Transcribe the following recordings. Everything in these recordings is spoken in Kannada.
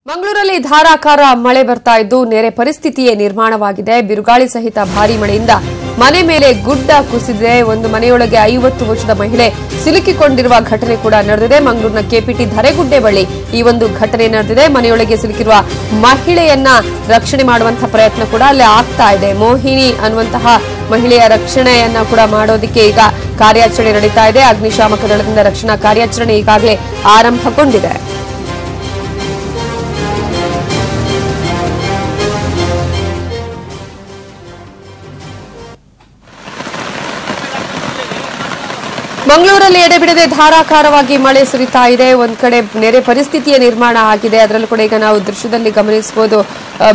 ಮಂಗಳೂರಲ್ಲಿ ಧಾರಾಕಾರ ಮಳೆ ಬರ್ತಾ ಇದ್ದು ನೆರೆ ಪರಿಸ್ಥಿತಿಯೇ ನಿರ್ಮಾಣವಾಗಿದೆ. ಬಿರುಗಾಳಿ ಸಹಿತ ಭಾರೀ ಮಳೆಯಿಂದ ಮನೆ ಮೇಲೆ ಗುಡ್ಡ ಕುಸಿದಿದೆ. ಒಂದು ಮನೆಯೊಳಗೆ 50 ವರ್ಷದ ಮಹಿಳೆ ಸಿಲುಕಿಕೊಂಡಿರುವ ಘಟನೆ ಕೂಡ ನಡೆದಿದೆ. ಮಂಗಳೂರಿನ ಕೆಪಿಟಿ ಧರೆಗುಡ್ಡೆ ಬಳಿ ಈ ಒಂದು ಘಟನೆ ನಡೆದಿದೆ. ಮನೆಯೊಳಗೆ ಸಿಲುಕಿರುವ ಮಹಿಳೆಯನ್ನ ರಕ್ಷಣೆ ಮಾಡುವಂತಹ ಪ್ರಯತ್ನ ಕೂಡ ಅಲ್ಲಿ ಆಗ್ತಾ ಇದೆ. ಮೋಹಿನಿ ಅನ್ನುವಂತಹ ಮಹಿಳೆಯ ರಕ್ಷಣೆಯನ್ನ ಕೂಡ ಮಾಡೋದಕ್ಕೆ ಈಗ ಕಾರ್ಯಾಚರಣೆ ನಡೀತಾ ಇದೆ. ಅಗ್ನಿಶಾಮಕ ದಳದಿಂದ ರಕ್ಷಣಾ ಕಾರ್ಯಾಚರಣೆ ಈಗಾಗಲೇ ಆರಂಭಗೊಂಡಿದೆ. ಮಂಗಳೂರಲ್ಲಿ ಎಡೆಬಿಡದೆ ಧಾರಾಕಾರವಾಗಿ ಮಳೆ ಸುರಿತಾ ಇದೆ. ಒಂದ್ ಕಡೆ ನೆರೆ ಪರಿಸ್ಥಿತಿಯ ನಿರ್ಮಾಣ ಆಗಿದೆ. ಅದರಲ್ಲೂ ಕೂಡ ಈಗ ನಾವು ದೃಶ್ಯದಲ್ಲಿ ಗಮನಿಸಬಹುದು,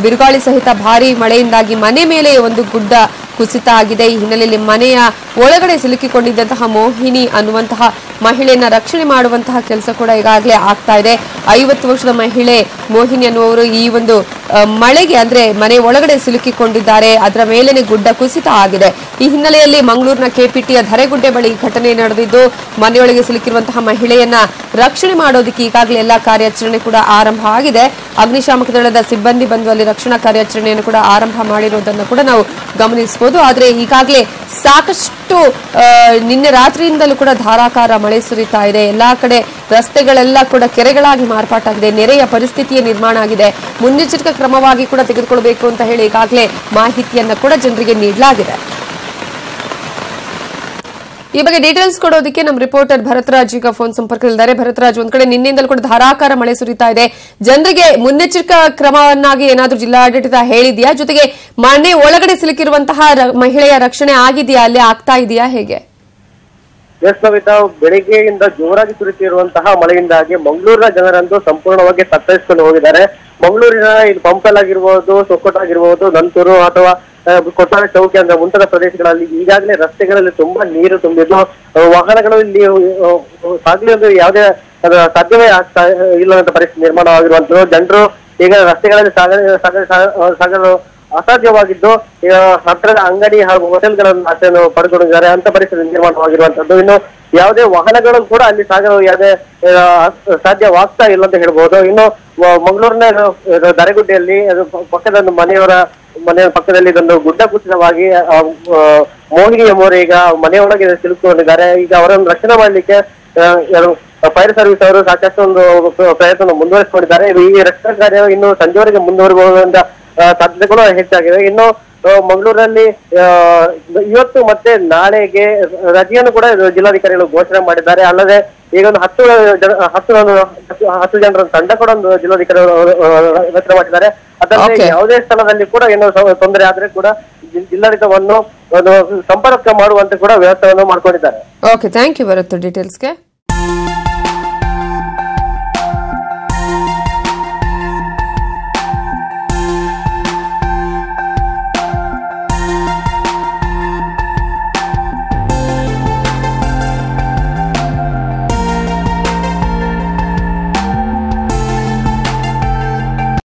ಬಿರುಗಾಳಿ ಸಹಿತ ಭಾರೀ ಮಳೆಯಿಂದಾಗಿ ಮನೆ ಮೇಲೆ ಒಂದು ಗುಡ್ಡ ಕುಸಿತ ಆಗಿದೆ. ಈ ಹಿನ್ನೆಲೆಯಲ್ಲಿ ಮನೆಯ ಒಳಗಡೆ ಸಿಲುಕಿಕೊಂಡಿದ್ದಂತಹ ಮೋಹಿನಿ ಅನ್ನುವಂತಹ ಮಹಿಳೆಯನ್ನ ರಕ್ಷಣೆ ಮಾಡುವಂತಹ ಕೆಲಸ ಕೂಡ ಈಗಾಗಲೇ ಆಗ್ತಾ ಇದೆ. 50 ವರ್ಷದ ಮಹಿಳೆ ಮೋಹಿನಿ ಅನ್ನುವರು ಈ ಒಂದು ಮಳೆಗೆ ಅಂದ್ರೆ ಮನೆ ಒಳಗಡೆ ಸಿಲುಕಿಕೊಂಡಿದ್ದಾರೆ. ಅದರ ಮೇಲೇನೆ ಗುಡ್ಡ ಕುಸಿತ ಆಗಿದೆ. ಈ ಹಿನ್ನೆಲೆಯಲ್ಲಿ ಮಂಗಳೂರಿನ ಕೆಪಿಟಿಯ ಧರೆಗುಡ್ಡೆ ಬಳಿ ಘಟನೆ ನಡೆದಿದ್ದು ಮನೆಯೊಳಗೆ ಸಿಲುಕಿರುವಂತಹ ಮಹಿಳೆಯನ್ನ ರಕ್ಷಣೆ ಮಾಡೋದಕ್ಕೆ ಈಗಾಗಲೇ ಎಲ್ಲಾ ಕಾರ್ಯಾಚರಣೆ ಕೂಡ ಆರಂಭ ಆಗಿದೆ. ಅಗ್ನಿಶಾಮಕ ದಳದ ಸಿಬ್ಬಂದಿ ಬಂದು ಅಲ್ಲಿ ರಕ್ಷಣಾ ಕಾರ್ಯಾಚರಣೆಯನ್ನು ಕೂಡ ಆರಂಭ ಮಾಡಿರೋದನ್ನು ಕೂಡ ನಾವು ಗಮನಿಸಬಹುದು. ಆದರೆ ಈಗಾಗಲೇ ಸಾಕಷ್ಟು ನಿನ್ನೆ ರಾತ್ರಿಯಿಂದಲೂ ಕೂಡ ಧಾರಾಕಾರ ಮಳೆ ಸುರಿತಾ ಇದೆ. ಎಲ್ಲಾ ಕಡೆ ರಸ್ತೆಗಳೆಲ್ಲ ಕೂಡ ಕೆರೆಗಳಾಗಿ ಮಾರ್ಪಾಟಾಗಿದೆ. ನೆರೆಯ ಪರಿಸ್ಥಿತಿಯ ನಿರ್ಮಾಣ ಆಗಿದೆ. ಮುನ್ನೆಚ್ಚರಿಕಾ ಕ್ರಮವಾಗಿ ಕೂಡ ತೆಗೆದುಕೊಳ್ಳಬೇಕು ಅಂತ ಹೇಳಿ ಈಗಾಗಲೇ ಮಾಹಿತಿಯನ್ನ ಕೂಡ ಜನರಿಗೆ ನೀಡಲಾಗಿದೆ. ಈ ಬಗ್ಗೆ ಡೀಟೇಲ್ಸ್ ಕೊಡೋದಕ್ಕೆ ನಮ್ಮ ರಿಪೋರ್ಟರ್ ಭರತರಾಜ್ ಈಗ ಫೋನ್ ಸಂಪರ್ಕದಲ್ಲಿದ್ದಾರೆ. ಭರತರಾಜ್, ಒಂದ್ ಕಡೆ ನಿನ್ನೆಯಿಂದಲೂ ಕೂಡ ಧಾರಾಕಾರ ಮಳೆ ಸುರಿತಾ ಇದೆ. ಜನರಿಗೆ ಮುನ್ನೆಚ್ಚರಿಕಾ ಕ್ರಮವನ್ನಾಗಿ ಏನಾದ್ರೂ ಜಿಲ್ಲಾಡಳಿತ ಹೇಳಿದೆಯಾ? ಜೊತೆಗೆ ಮನೆ ಒಳಗಡೆ ಸಿಲುಕಿರುವಂತಹ ಮಹಿಳೆಯ ರಕ್ಷಣೆ ಆಗಿದೆಯಾ, ಅಲ್ಲಿ ಆಗ್ತಾ ಇದೆಯಾ, ಹೇಗೆ? ಎಸ್ ನವಿತಾ, ಬೆಳಿಗ್ಗೆಯಿಂದ ಜೋರಾಗಿ ಸುರಿತಿರುವಂತಹ ಮಳೆಯಿಂದಾಗಿ ಮಂಗಳೂರಿನ ಜನರಂದು ಸಂಪೂರ್ಣವಾಗಿ ತತ್ತರಿಸಿಕೊಂಡು ಹೋಗಿದ್ದಾರೆ. ಮಂಗಳೂರಿನ ಇದು ಪಂಪಲ್ ಆಗಿರ್ಬೋದು, ಸೊಕ್ಕೋಟ ಆಗಿರ್ಬೋದು, ನಂತೂರು ಅಥವಾ ಕೊಟ್ಟಾರ ಚೌಕಿ ಅಂದ್ರೆ ಮುಂತಾದ ಪ್ರದೇಶಗಳಲ್ಲಿ ಈಗಾಗಲೇ ರಸ್ತೆಗಳಲ್ಲಿ ತುಂಬಾ ನೀರು ತುಂಬಿದ್ದು ವಾಹನಗಳು ಇಲ್ಲಿ ಸಾಗಲು ಯಾವುದೇ ಸಾಧ್ಯವೇ ಆಗ್ತಾ ಇಲ್ಲದಂತ ಪರಿಸ್ಥಿತಿ ನಿರ್ಮಾಣವಾಗಿರುವಂತದ್ದು. ಜನರು ಈಗ ರಸ್ತೆಗಳಲ್ಲಿ ಸಾಗಲು ಅಸಾಧ್ಯವಾಗಿದ್ದು ಹತ್ತಿರದ ಅಂಗಡಿ ಹಾಗೂ ಹೋಟೆಲ್ಗಳನ್ನು ಆಶ್ರಯ ಪಡೆದುಕೊಂಡಿದ್ದಾರೆ ಅಂತ ಪರಿಸ್ಥಿತಿ ನಿರ್ಮಾಣವಾಗಿರುವಂತದ್ದು. ಇನ್ನು ಯಾವುದೇ ವಾಹನಗಳು ಕೂಡ ಅಲ್ಲಿ ಸಾಗಲು ಯಾವುದೇ ಸಾಧ್ಯವಾಗ್ತಾ ಇಲ್ಲ ಅಂತ ಹೇಳ್ಬಹುದು. ಇನ್ನು ಮಂಗಳೂರಿನ ಧರೆಗುಡ್ಡೆಯಲ್ಲಿ ಪಕ್ಕದ ಮನೆಯ ಪಕ್ಕದಲ್ಲಿ ಇದೊಂದು ಗುಡ್ಡ ಕುಸಿತವಾಗಿ ಮೋಹಿನಿ ಎಂಬುವರು ಈಗ ಮನೆಯೊಳಗೆ ಸಿಲುಕೊಂಡಿದ್ದಾರೆ. ಈಗ ಅವರನ್ನು ರಕ್ಷಣೆ ಮಾಡಲಿಕ್ಕೆ ಫೈರ್ ಸರ್ವಿಸ್ ಅವರು ಸಾಕಷ್ಟು ಒಂದು ಪ್ರಯತ್ನ ಮುಂದುವರಿಸಿಕೊಂಡಿದ್ದಾರೆ. ಈ ರಕ್ಷಣಾ ಕಾರ್ಯ ಇನ್ನು ಸಂಜೆವರೆಗೆ ಮುಂದುವರಿಬಹುದಾದ ಸಾಧ್ಯತೆಗಳು ಹೆಚ್ಚಾಗಿವೆ. ಇನ್ನು ಮಂಗಳೂರಿನಲ್ಲಿ ಇವತ್ತು ಮತ್ತೆ ನಾಳೆಗೆ ರಜೆಯನ್ನು ಕೂಡ ಜಿಲ್ಲಾಧಿಕಾರಿಗಳು ಘೋಷಣೆ ಮಾಡಿದ್ದಾರೆ. ಅಲ್ಲದೆ ಈಗ ಒಂದು 10 ಜನರ ತಂಡ ಕೂಡ ಒಂದು ಜಿಲ್ಲಾಧಿಕಾರಿಗಳು ರಚನೆ ಮಾಡಿದ್ದಾರೆ. ಅದರಲ್ಲಿ ಯಾವುದೇ ಸ್ಥಳದಲ್ಲಿ ಕೂಡ ಏನೋ ತೊಂದರೆ ಆದ್ರೆ ಕೂಡ ಜಿಲ್ಲಾಡಳಿತವನ್ನು ಸಂಪರ್ಕ ಮಾಡುವಂತೆ ಕೂಡ ವ್ಯವಸ್ಥೆಯನ್ನು ಮಾಡ್ಕೊಂಡಿದ್ದಾರೆ. Okay, thank you Bharat ಡೀಟೇಲ್ಸ್ಗೆ.